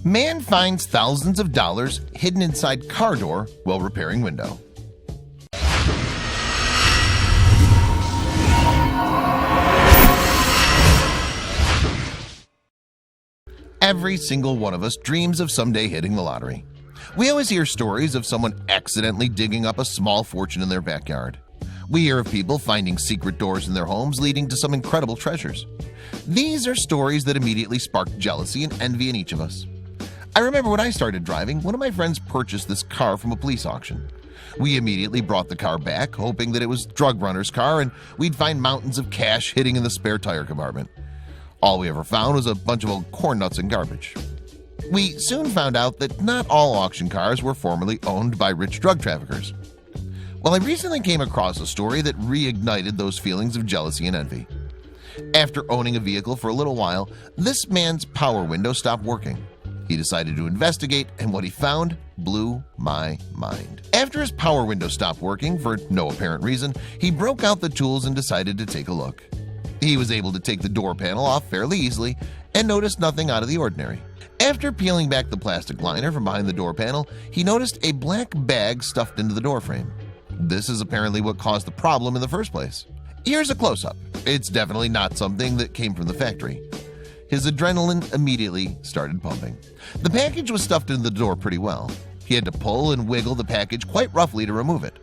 Man finds thousands of dollars hidden inside car door while repairing window. Every single one of us dreams of someday hitting the lottery. We always hear stories of someone accidentally digging up a small fortune in their backyard. We hear of people finding secret doors in their homes leading to some incredible treasures. These are stories that immediately spark jealousy and envy in each of us. I remember when I started driving, one of my friends purchased this car from a police auction. We immediately brought the car back, hoping that it was drug runner's car and we'd find mountains of cash hidden in the spare tire compartment. All we ever found was a bunch of old corn nuts and garbage. We soon found out that not all auction cars were formerly owned by rich drug traffickers. Well, I recently came across a story that reignited those feelings of jealousy and envy. After owning a vehicle for a little while, this man's power window stopped working. He decided to investigate, and what he found blew my mind. After his power window stopped working for no apparent reason, he broke out the tools and decided to take a look. He was able to take the door panel off fairly easily and noticed nothing out of the ordinary. After peeling back the plastic liner from behind the door panel, he noticed a black bag stuffed into the door frame. This is apparently what caused the problem in the first place. Here's a close-up. It's definitely not something that came from the factory. His adrenaline immediately started pumping. The package was stuffed into the door pretty well. He had to pull and wiggle the package quite roughly to remove it.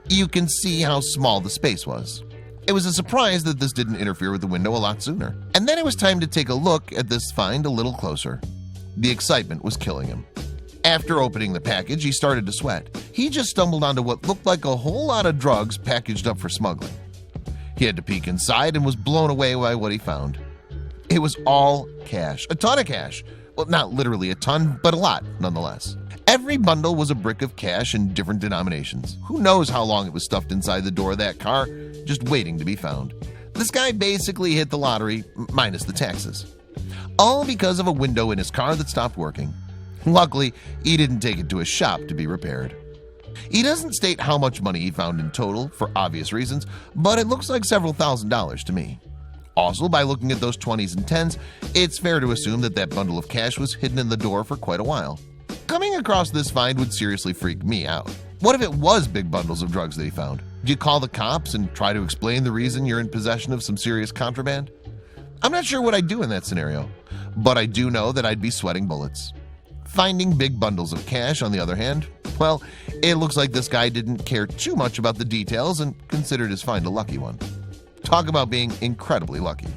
You can see how small the space was. It was a surprise that this didn't interfere with the window a lot sooner. And then it was time to take a look at this find a little closer. The excitement was killing him. After opening the package, he started to sweat. He just stumbled onto what looked like a whole lot of drugs packaged up for smuggling. He had to peek inside and was blown away by what he found. It was all cash, a ton of cash. Well, not literally a ton, but a lot nonetheless. Every bundle was a brick of cash in different denominations. Who knows how long it was stuffed inside the door of that car, just waiting to be found. This guy basically hit the lottery, minus the taxes. All because of a window in his car that stopped working. Luckily, he didn't take it to his shop to be repaired. He doesn't state how much money he found in total, for obvious reasons, but it looks like several $1,000s to me. Also, by looking at those 20s and 10s, it's fair to assume that that bundle of cash was hidden in the door for quite a while. Coming across this find would seriously freak me out. What if it was big bundles of drugs that he found? Do you call the cops and try to explain the reason you're in possession of some serious contraband? I'm not sure what I'd do in that scenario, but I do know that I'd be sweating bullets. Finding big bundles of cash, on the other hand, well, it looks like this guy didn't care too much about the details and considered his find a lucky one. Talk about being incredibly lucky.